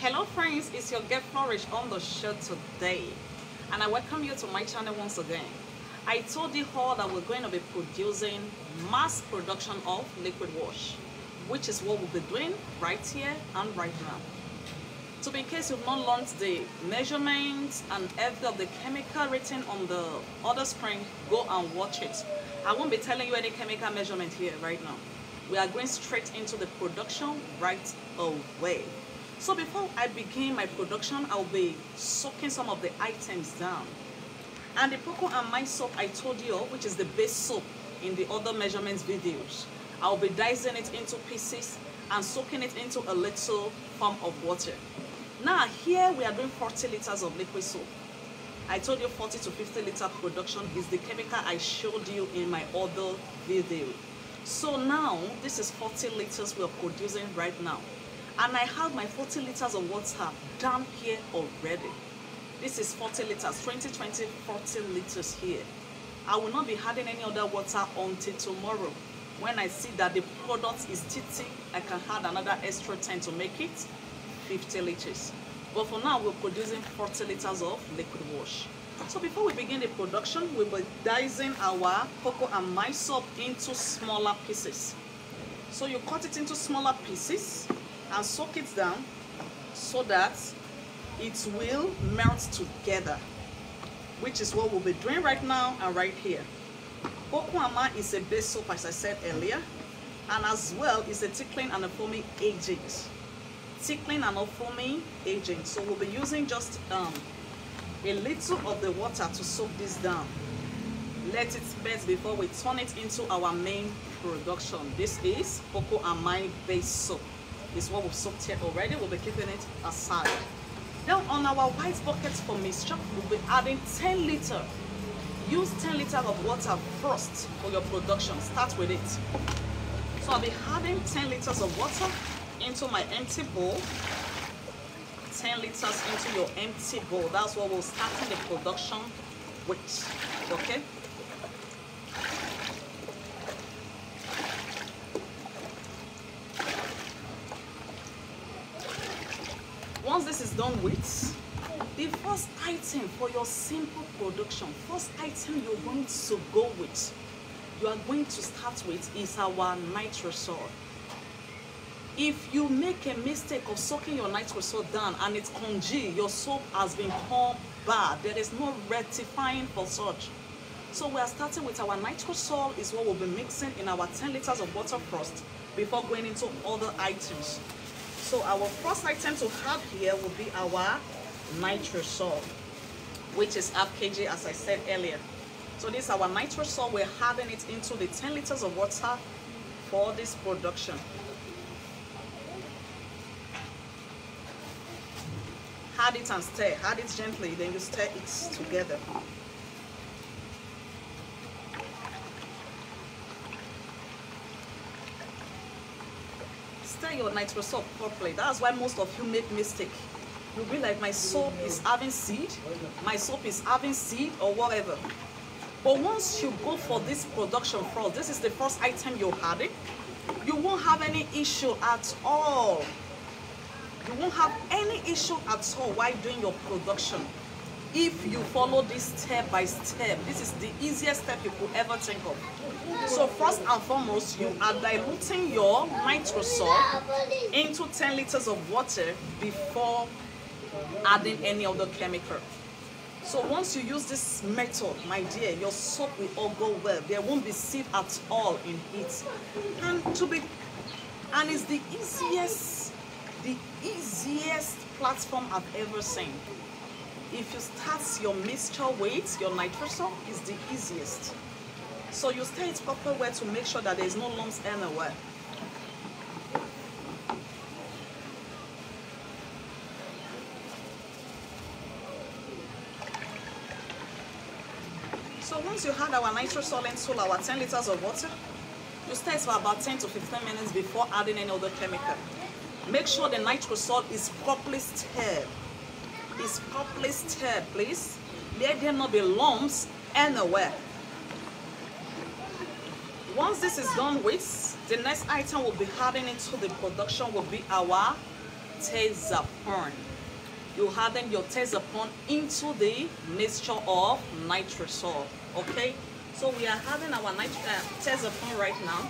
Hello friends, it's your Get Flourish on the show today, and I welcome you to my channel once again. I told you all that we're going to be producing mass production of liquid wash, which is what we'll be doing right here and right now. So in case you've not learned the measurements and every of the chemical written on the other screen, go and watch it. I won't be telling you any chemical measurement here right now. We are going straight into the production right away. So before I begin my production, I'll be soaking some of the items down. And the Poco and My soap I told you, which is the base soap in the other measurements videos, I'll be dicing it into pieces and soaking it into a little form of water. Now here we are doing 40 liters of liquid soap. I told you 40 to 50 liter production is the chemical I showed you in my other video. So now this is 40 liters we are producing right now. And I have my 40 liters of water down here already. This is 40 liters, 20, 40 liters here. I will not be adding any other water until tomorrow. When I see that the product is thick, I can add another extra 10 to make it 50 liters. But for now, we're producing 40 liters of liquid wash. So before we begin the production, we'll be dicing our Poco and My soap into smaller pieces. So you cut it into smaller pieces and soak it down so that it will melt together, which is what we'll be doing right now and right here. Poco and My is a base soap, as I said earlier, and as well is a tickling and a foaming agent. Tickling and a foaming agent. So we'll be using just a little of the water to soak this down. Let it best before we turn it into our main production. This is Poco and My base soap. This is what we've soaked here already. We'll be keeping it aside. Now on our white buckets for mixture, we'll be adding 10 liters. Use 10 liters of water first for your production. Start with it. So I'll be adding 10 liters of water into my empty bowl. 10 liters into your empty bowl. That's what we'll start in the production with. Okay? Once this is done with, the first item for your simple production, first item you're going to go with, you are going to start with is our nitrosol. If you make a mistake of soaking your nitrosol down and it's congealed, your soap has become bad. There is no rectifying for such. So we are starting with our nitrosol is what we'll be mixing in our 10 liters of water first before going into other items. So our first item to have here will be our nitrosol, which is half kg as I said earlier. So this is our nitrosol. We're adding it into the 10 liters of water for this production. Add it and stir. Add it gently, then you stir it together. Stir your nitrosol properly. That's why most of you make mistake. You'll be like, my soap is having seed, my soap is having seed or whatever. But once you go for this production first, this is the first item you're adding, you won't have any issue at all. You won't have any issue at all while doing your production. If you follow this step by step, this is the easiest step you could ever think of. So first and foremost, you are diluting your nitrosol into 10 liters of water before adding any other chemical. So once you use this method, my dear, your soap will all go well. There won't be seed at all in it. And it's the easiest platform I've ever seen. If you start your mixture with your nitrosol, is the easiest. So you stir it proper way to make sure that there is no lumps anywhere. So once you add our nitrosol into our 10 liters of water, you stir it for about 10 to 15 minutes before adding any other chemical. Make sure the nitrosol is properly stirred. It's properly stirred, please. Let there not be lumps anywhere. Once this is done with, the next item we'll be adding into the production will be our Tezapone. You harden your Tezapone into the mixture of nitrosol. Okay, so we are having our Tezapone right now.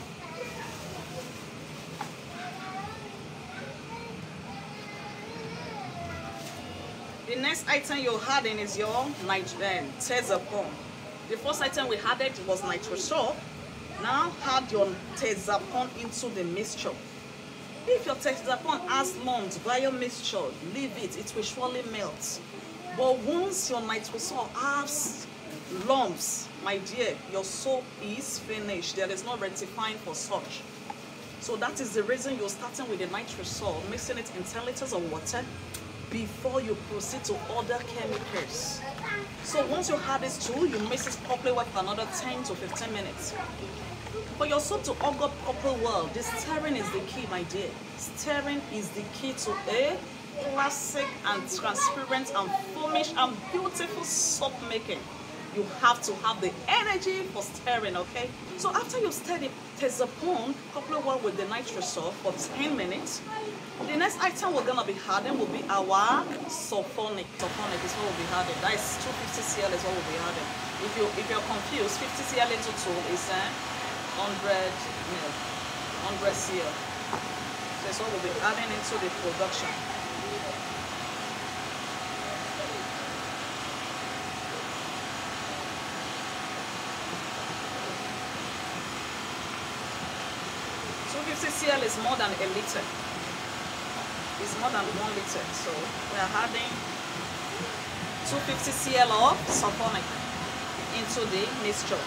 The next item you're adding is your Tezapone. The first item we added was nitrosol. Now add your Tezapone into the mixture. If your Tezapone has lumps via mixture, leave it, it will surely melt. But once your nitrosol has lumps, my dear, your soap is finished. There is no rectifying for such. So that is the reason you're starting with the nitrosol, mixing it in 10 liters of water before you proceed to other chemicals. So once you add this too, you mix it properly well for another 10 to 15 minutes. For your soap to auger properly well, the stirring is the key, my dear. Stirring is the key to a classic and transparent and foamish and beautiful soap making. You have to have the energy for stirring, okay? So after you stir the Tezapone properly well with the nitrosol for 10 minutes, the next item we're gonna be adding will be our sulfonic. Sulfonic is what we'll be adding. That is 250 cl is what we'll be adding. If you're confused, 50 cl into 2 is 100 ml, 100 cl. So it's what we'll be adding into the production. So 50 cl is more than a liter. It's more than 1 liter. So we are adding 250 cl of sulfonic into the mixture.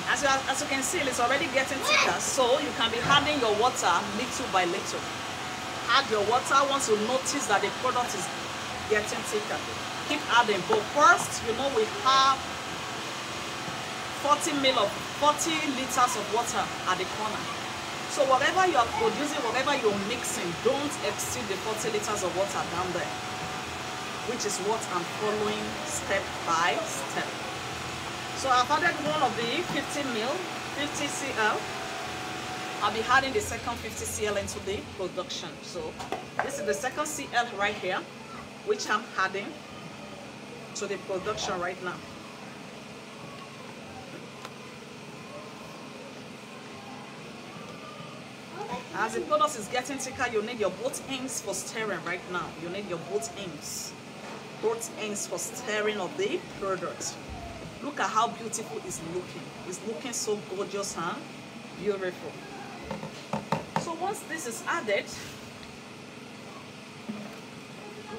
As you can see, it's already getting thicker, so you can be adding your water little by little. Add your water once you notice that the product is getting thicker. Keep adding, but first, you know, we have 40 liters of water at the corner. So whatever you are producing, whatever you're mixing, don't exceed the 40 liters of water down there, which is what I'm following step by step. So I've added one of the 50 cl. I'll be adding the second 50 cl into the production. So this is the second cl right here, which I'm adding to the production right now. As the product is getting thicker, you need your both ends for stirring right now. You need your both ends for stirring of the product. Look at how beautiful it's looking. It's looking so gorgeous and beautiful. So once this is added,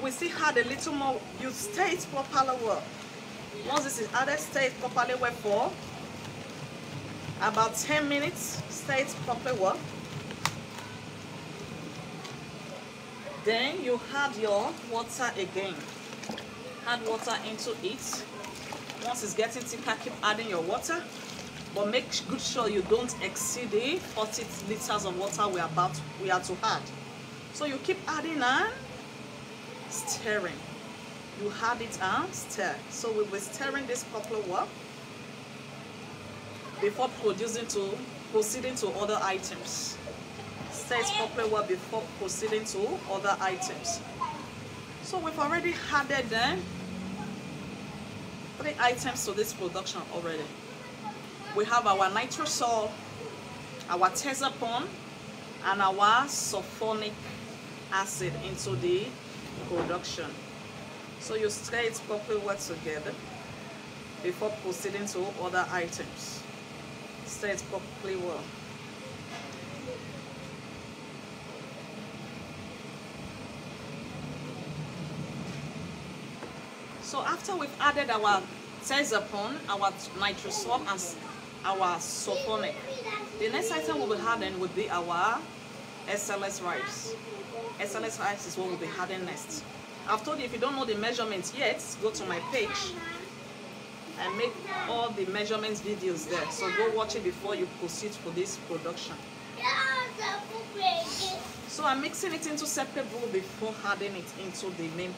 we still add a little more. You stir it properly well. Once this is added, stir it properly well for about 10 minutes. Stir it properly well. Then you add your water again. Add water into it. Once it's getting thicker, keep adding your water, but make good sure you don't exceed the 40 liters of water we are to add. So you keep adding and stirring. You add it and stir. So we'll be stirring this properly well before proceeding to other items. Stir it properly well before proceeding to other items. So we've already added them 3 items to this production already. We have our nitrosol, our Tezapone, and our sulfonic acid into the production. So you stir it properly well together before proceeding to other items. Stir it properly well. So after we've added our Tezapone, our nitrosol, and our sulfonic, the next item we'll be adding would be our SLS rice. SLS rice is what we'll be adding next. I've told you, if you don't know the measurements yet, go to my page and make all the measurements videos there. So go watch it before you proceed for this production. So I'm mixing it into separate bowl before adding it into the main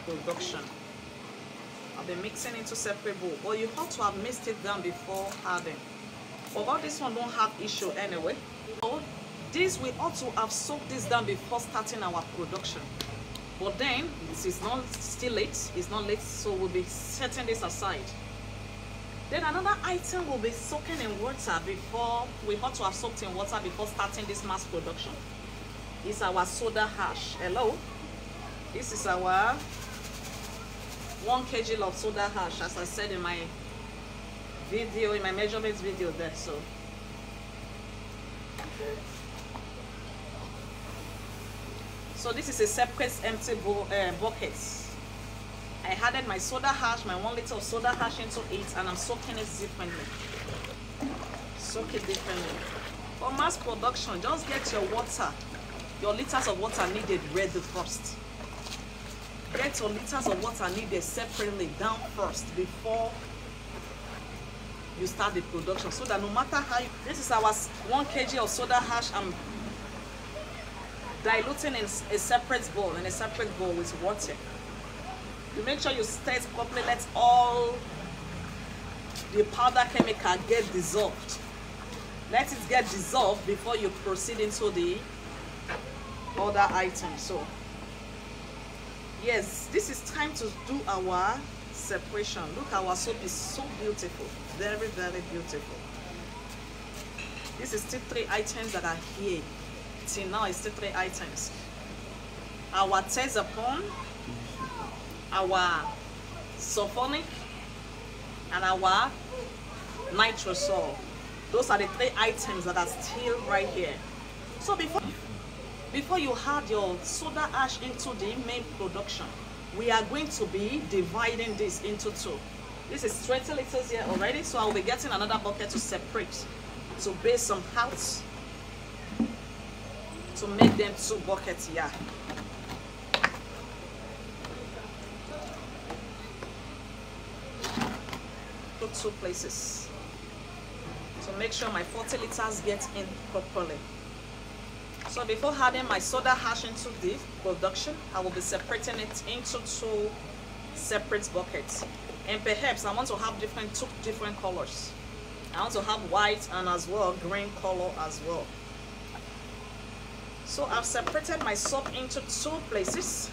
production. I'll be mixing into separate bowl, but you have to have mixed it down before adding. But this one don't have issue anyway. So This, we ought to have soaked this down before starting our production. But then, this is not still late. It's not late, so we'll be setting this aside. Then another item will be soaking in water before, we ought to have soaked in water before starting this mass production. Is our soda ash. Hello? This is our 1 kg of soda ash, as I said in my video, in my measurements video there. So this is a separate empty bucket. I added my soda ash, my 1 liter of soda ash into it, and I'm soaking it differently. Soak it differently. For mass production, just get your water, your liters of water needed ready first. Get your liters of water needed separately down first before you start the production, so that no matter how this is our 1 kg of soda ash, I'm diluting in a separate bowl, with water. You make sure you stir it properly. Let all the powder chemical get dissolved. Let it get dissolved before you proceed into the other items. So yes, this is time to do our separation. Look, our soap is so beautiful, very, very beautiful. This is still 3 items that are here. Till now, it's still 3 items. Our Tezapone, our sulfonic, and our nitrosol. Those are the 3 items that are still right here. So before you add your soda ash into the main production, we are going to be dividing this into 2. This is 20 liters here already, so I'll be getting another bucket to separate, to base some out, to make them 2 buckets here. Put 2 places to make sure my 40 liters get in properly. So before adding my soda ash into the production, I will be separating it into 2 separate buckets. And perhaps I want to have 2 different colors. I want to have white and as well green color as well. So I've separated my soap into 2 places.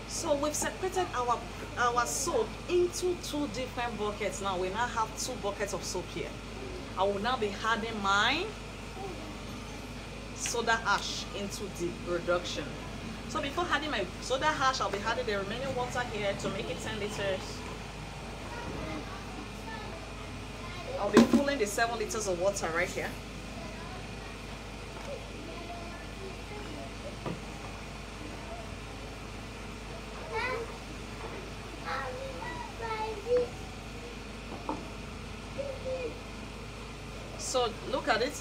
So we've separated our soap into 2 different buckets. Now we now have 2 buckets of soap here. I will now be adding my soda ash into the production. So before adding my soda ash, I'll be adding the remaining water here to make it 10 liters. I'll be pulling the 7 liters of water right here. So look at it.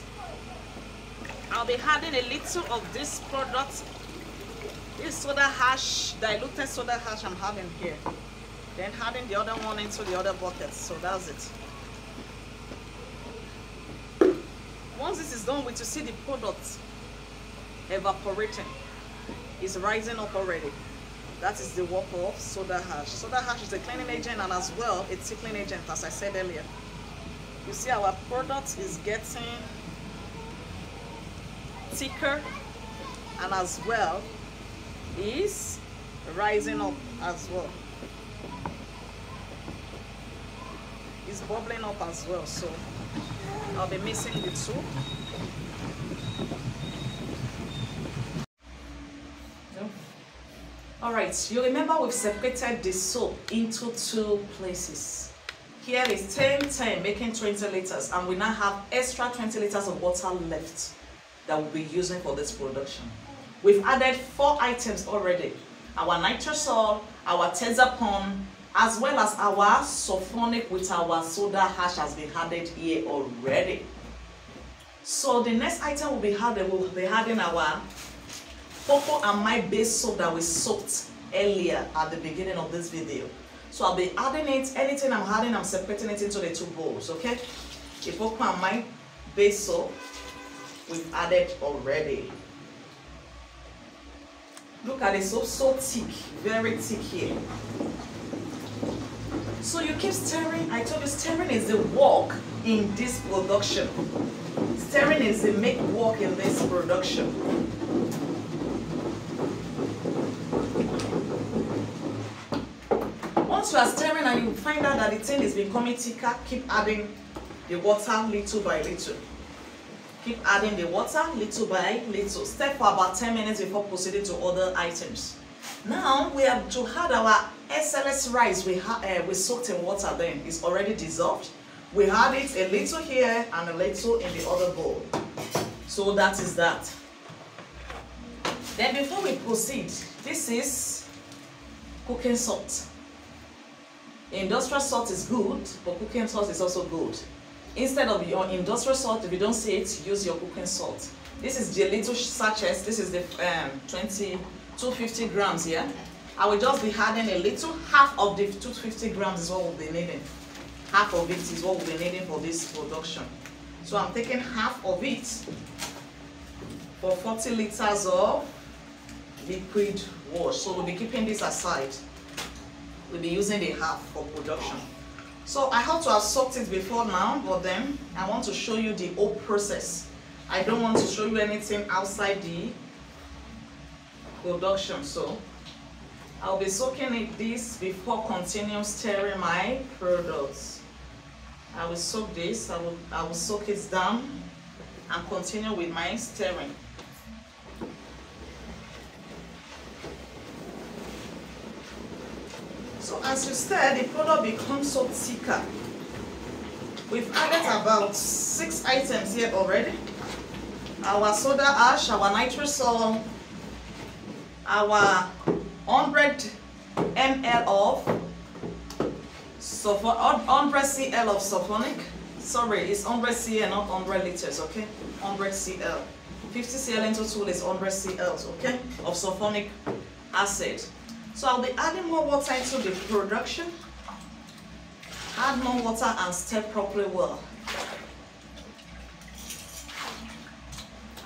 I'll be adding a little of this product, this soda ash, diluted soda ash I'm having here. Then adding the other one into the other bucket. So that's it. Once this is done with, you see the product evaporating. It's rising up already. That is the work of soda ash. Soda ash is a cleaning agent and as well a tickling agent, as I said earlier. You see our product is getting thicker and as well is rising up as well. It's bubbling up as well. So I'll be mixing the 2. Alright, you remember we've separated the soap into 2 places. Here is 10, making 20 liters, and we now have extra 20 liters of water left that we'll be using for this production. We've added 4 items already. Our nitrosol, our Tezapone, as well as our sulfonic with our soda ash has been added here already. So the next item we'll be adding our Cocoa and My base soap that we soaked earlier at the beginning of this video. So I'll be adding it. Anything I'm adding, I'm separating it into the 2 bowls, okay? The Cocoa and My base soap we've added already. Look at it, so thick, very thick here. So you keep stirring. I told you stirring is the work in this production. Stirring is the make work in this production. Once you are stirring and you find out that the thing is becoming thicker, keep adding the water little by little. Keep adding the water little by little. Stir for about 10 minutes before proceeding to other items. Now we have to add our SLS rice we soaked in water then. It's already dissolved. We add it a little here and a little in the other bowl. So that is that. Then before we proceed, this is cooking salt. Industrial salt is good, but cooking salt is also good. Instead of your industrial salt, if you don't see it, use your cooking salt. This is the little sachets. This is the 250 grams here. I will just be adding a little, half of the 250 grams is what we'll be needing. Half of it is what we'll be needing for this production. So I'm taking half of it for 40 liters of liquid wash. So we'll be keeping this aside. We'll be using the half for production. So I have to have soaked it before now, but then I want to show you the whole process. I don't want to show you anything outside the production. So I'll be soaking this before continuing stirring my products. I will soak this, I will soak it down and continue with my stirring. So as you stir, the product becomes so thicker. We've added about 6 items here already. Our soda ash, our nitrosol, our 100 ml of 100 cl of sulfonic. Sorry, it's 100 cl, not 100 liters, okay? 100 cl. 50 cl into 2 is 100 cl, okay? Of sulfonic acid. So I'll be adding more water into the production. Add more water and stir properly well.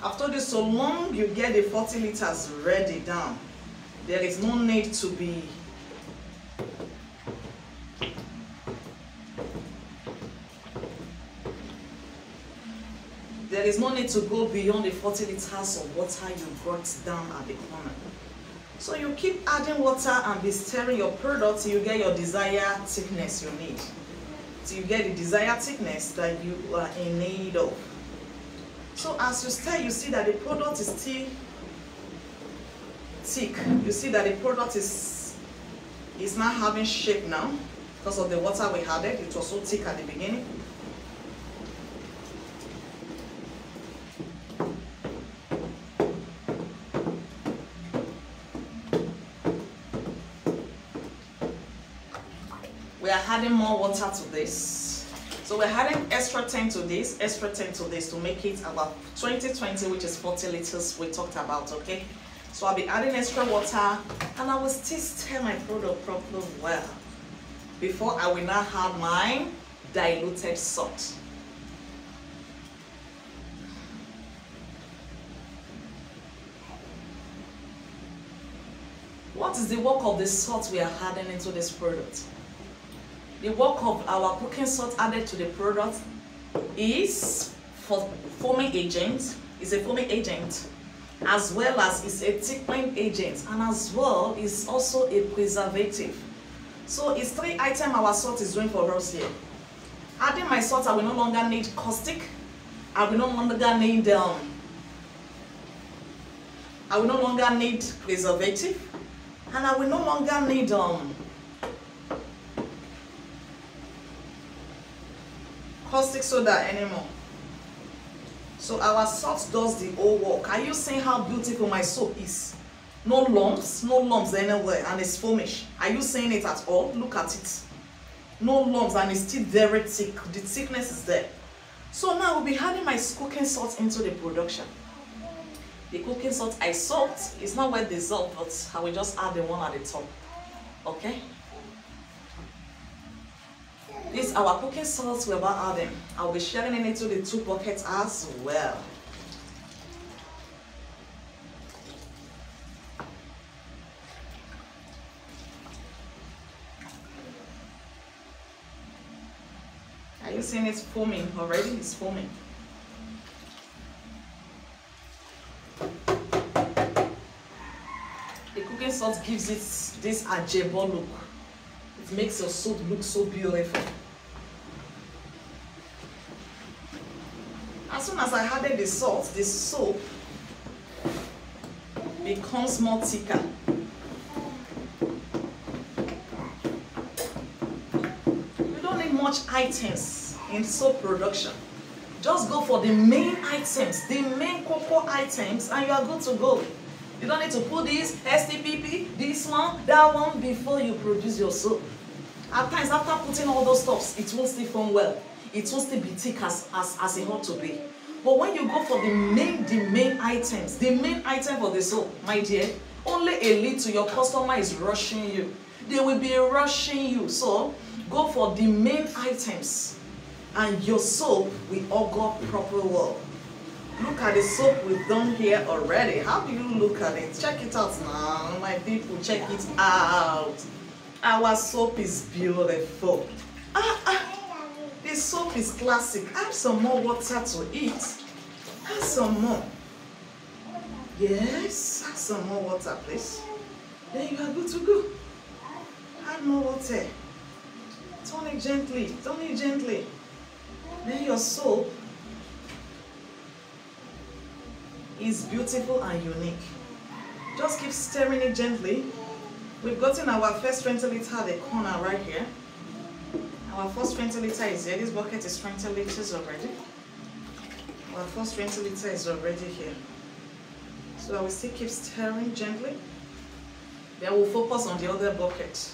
I've told you, so long you get the 40 liters ready down, there is no need to be go beyond the 40 liters of water you brought down at the corner. So you keep adding water and be stirring your product till you get your desired thickness you need. Till you get the desired thickness that you are in need of. So as you stir, you see that the product is still thick. You see that the product is not having shape now because of the water we added. It was so thick at the beginning. We are adding more water to this. So we're adding extra 10 to this, extra 10 to this to make it about 2020, which is 40 liters we talked about, okay? So I'll be adding extra water and I will still stir my product properly well before I will now add my diluted salt. What is the work of the salt we are adding into this product? The work of our cooking salt added to the product is for foaming agent, is a foaming agent, as well as is a thickening agent, and as well is also a preservative. So it's 3 items our salt is doing for us here. Adding my salt, I will no longer need caustic. I will no longer need preservative, and I will no longer need caustic soda anymore. So our salt does the whole work. Are you seeing how beautiful my soap is? No lumps anywhere, and it's foamish. Are you seeing it at all? Look at it. No lumps, and it's still very thick. The thickness is there. So now we'll be adding my cooking salt into the production. The cooking salt I soaked is not well dissolved, but I will just add the one at the top. Okay? This is our cooking salt we're about adding. I'll be sharing it into the 2 buckets as well. Are you seeing it's foaming already? It's foaming. Cooking salt gives it this ajebo look. It makes your soap look so beautiful. As soon as I added the salt, the soap becomes more thicker. You don't need much items in soap production. Just go for the main items, the main cocoa items, and you are good to go. You don't need to put this STPP, this one, that one before you produce your soap. At times, after putting all those stuffs, it won't still form well. It won't still be thick as it ought to be. But when you go for the main items, the main item for the soap, my dear, only a little, your customer is rushing you. They will be rushing you. So go for the main items and your soap will all go proper well. Look at the soap we've done here already. How do you look at it? Check it out now, my people. Check it out. Our soap is beautiful. This soap is classic. Add some more water to it. Add some more. Yes, add some more water, please. Then you are good to go. Add more water. Turn it gently. Turn it gently. Then your soap is beautiful and unique. Just keep stirring it gently. We've gotten our first 20 liter at the corner right here. Our first 20 liter is here. This bucket is 20 liters already. Our first 20 liter is already here. So I will still keep stirring gently. Then we'll focus on the other bucket.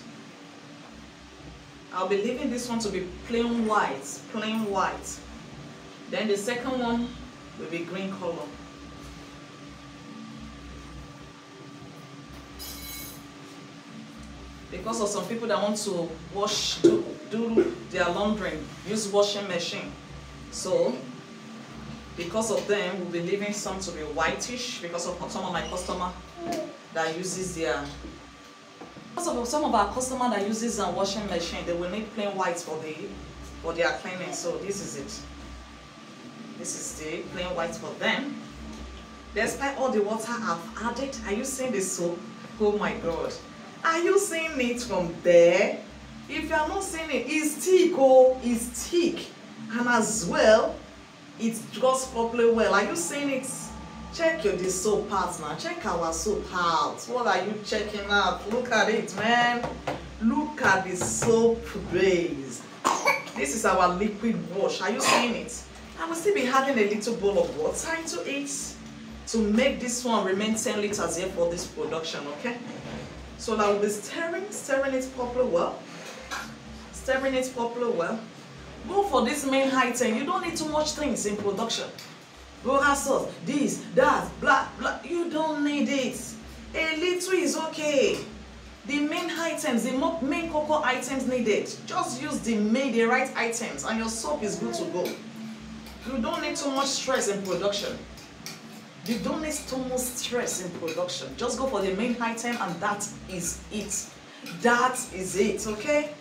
I'll be leaving this one to be plain white, plain white. Then the second one will be green color. Because of some people that want to wash, do their laundry, use washing machine. So, because of them, we'll be leaving some to be whitish because of some of my customer that uses their, because of some of our customer that uses a washing machine, they will need plain white for their cleaning. So this is it. This is the plain white for them. Despite all the water I've added, are you seeing the soap? Oh my God. Are you seeing it from there? If you are not seeing it, it's thick, oh, it's thick. And as well, it goes properly well. Are you seeing it? Check the soap part now. Check our soap out. What are you checking out? Look at it, man. Look at the soap base. This is our liquid wash. Are you seeing it? I will still be adding a little bowl of water into it to make this one remain 10 liters here for this production, okay? So I will be stirring it properly well. Stirring it properly well. Go for this main item. You don't need too much things in production. Royal sauce, this, that, blah, blah. You don't need it. A little is okay. The main items, the main cocoa items needed. Just use the right items and your soap is good to go. You don't need too much stress in production. You don't need too much stress in production. Just go for the main item and that is it. That is it, okay?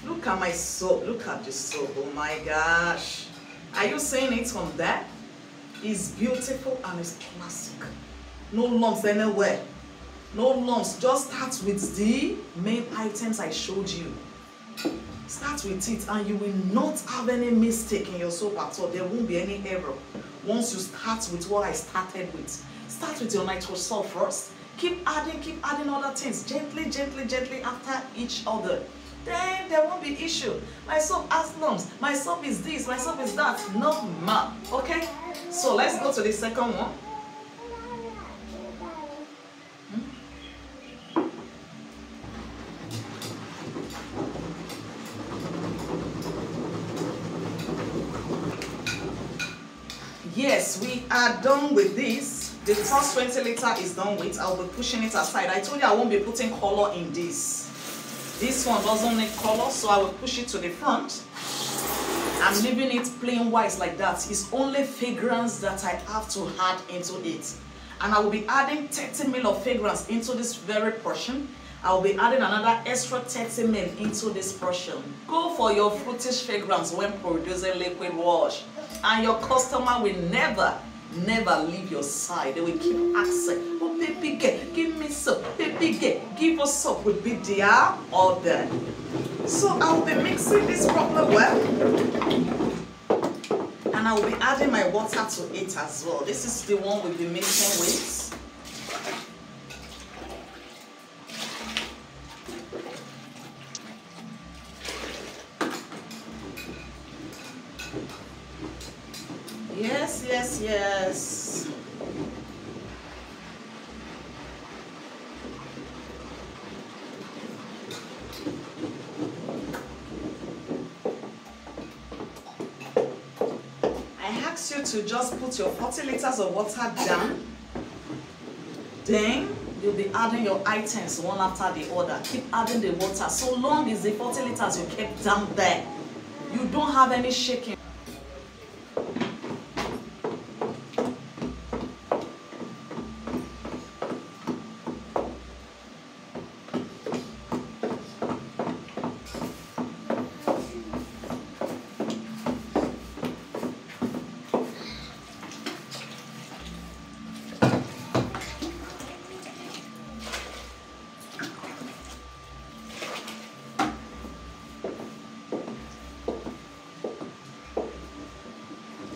Look at my soap. Look at the soap. Oh my gosh. Are you seeing it from there? It's beautiful and it's classic. No lumps anywhere. No lumps. Just start with the main items I showed you. Start with it and you will not have any mistake in your soap at all. There won't be any error. Once you start with what I started with. Start with your nitro salt first. Keep adding other things. Gently, gently, gently after each other. Then there won't be issue. My soap has lumps. My soap is this. My soap is that. No, ma. Okay? So let's go to the second one. Yes, we are done with this. The first 20 liter is done with. I'll be pushing it aside. I told you I won't be putting color in this. This one doesn't need color, so I will push it to the front. I'm leaving it plain white like that. It's only fragrance that I have to add into it. And I will be adding 30 ml of fragrance into this very portion. I will be adding another extra 30 ml into this portion. Go for your fruitish fragrance when producing liquid wash. And your customer will never leave your side. They will keep asking, oh baby girl, give me some, baby Give us soap will be their order. So I will be mixing this properly well. And I will be adding my water to it as well. This is the one we'll be mixing with. Yes, yes, yes. You to just put your 40 liters of water down. Then you'll be adding your items one after the other. Keep adding the water so long as the 40 liters you kept down there. You don't have any shaking.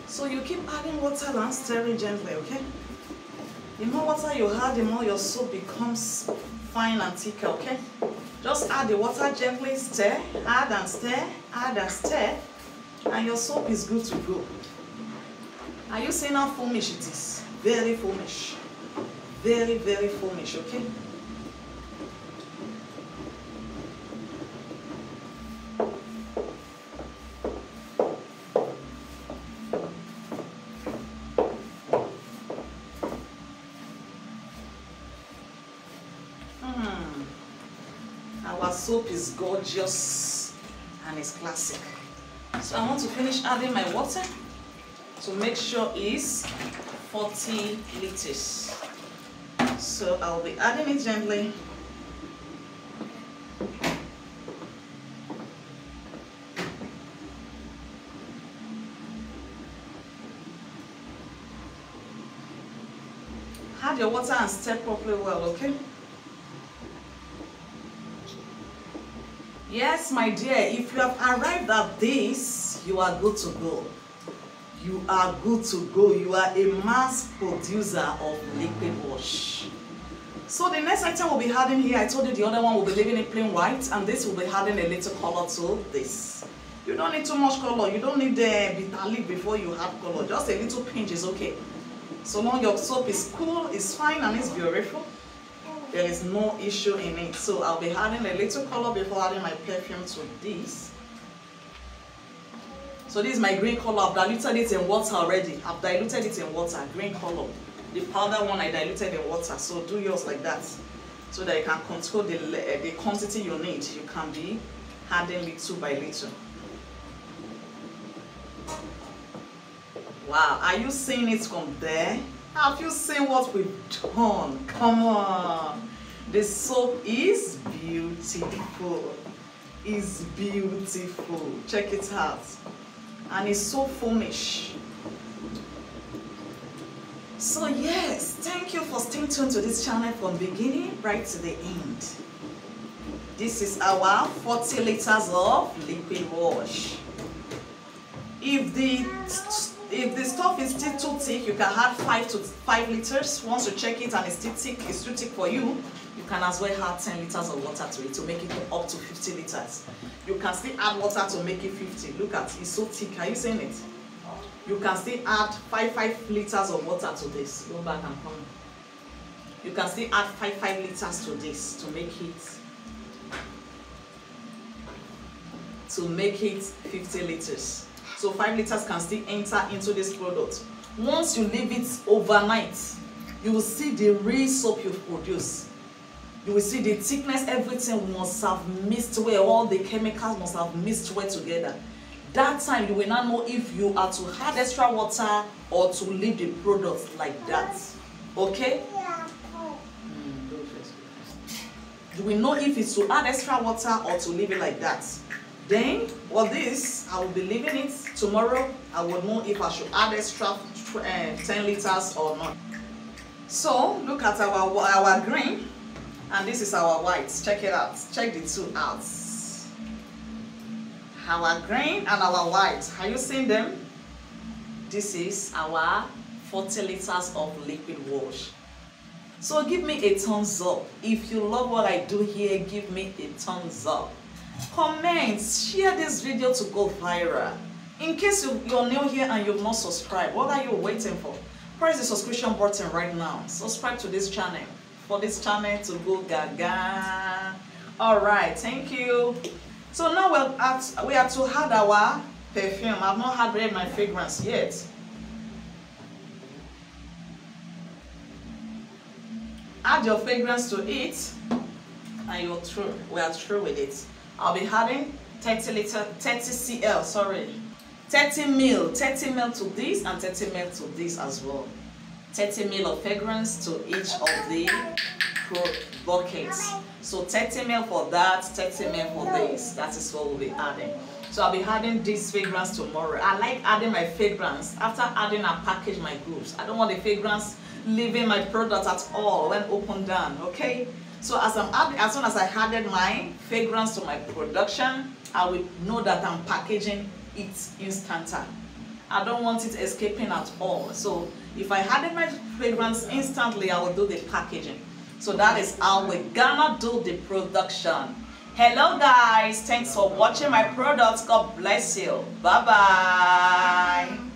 So you keep adding water and stirring gently, okay? The more water you add, the more your soap becomes fine and thicker, okay? Just add the water gently, stir, add and stir, and your soap is good to go. Are you seeing how foamish it is? Very foamish. Very, very foamish, okay? Our soap is gorgeous and it's classic. So I want to finish adding my water to make sure it's 40 liters. So I'll be adding it gently. Add your water and stir properly well, okay? Yes, my dear, if you have arrived at this, you are good to go. You are good to go. You are a mass producer of liquid wash. So the next item we'll be adding here, I told you the other one will be leaving it plain white, and this will be adding a little color to this. You don't need too much color. You don't need the bitter leaf before you add color. Just a little pinch is okay. So long your soap is cool, it's fine, and it's beautiful. There is no issue in it. So I'll be adding a little color before adding my perfume to this. So this is my green color. I've diluted it in water already. I've diluted it in water, green color. The powder one I diluted in water. So do yours like that, so that you can control the quantity you need. You can be adding little by little. Wow, are you seeing it from there? Have you seen what we've done? Come on. The soap is beautiful. It's beautiful. Check it out. And it's so foamish. So yes, thank you for staying tuned to this channel from beginning right to the end. This is our 40 liters of liquid wash. If the stuff is still too thick, you can add 5 liters. Once you check it and it's still thick, it's too thick for you, you can as well add 10 liters of water to it to make it up to 50 liters. You can still add water to make it 50. Look at it, it's so thick. Are you seeing it? You can still add 5 liters of water to this. Go back and come. You can still add 5 liters to this to make it 50 liters. So 5 liters can still enter into this product. Once you leave it overnight, you will see the real soap you've produced. You will see the thickness, everything must have mixed well, all the chemicals must have mixed well together. That time you will not know if you are to add extra water or to leave the product like that. Okay? You will know if it's to add extra water or to leave it like that. Then, for this, I will be leaving it. Tomorrow, I will know if I should add extra 10 liters or not. So, look at our green. And this is our whites. Check it out. Check the two out. Our green and our white. Are you seeing them? This is our 40 liters of liquid wash. So give me a thumbs up. If you love what I do here, give me a thumbs up. Comment, share this video to go viral. In case you're new here and you've not subscribed, what are you waiting for? Press the subscription button right now. Subscribe to this channel for this channel to go gaga. Alright, thank you. So now we have to add our perfume. I've not added my fragrance yet. Add your fragrance to it and you're through. We are through with it. I'll be adding 30 cl, 30 ml to this and 30 ml to this as well. 30 ml of fragrance to each of the buckets. So 30 ml for that, 30 ml for this. That is what we'll be adding. So I'll be adding this fragrance tomorrow. I like adding my fragrance after adding and package my goods. I don't want the fragrance leaving my product at all when opened down. Okay. So as soon as I added my fragrance to my production, I will know that I'm packaging it instantaneously. I don't want it escaping at all. So if I added my fragrance instantly, I will do the packaging. So that is how we're gonna do the production. Hello guys, thanks for watching my products. God bless you. Bye bye.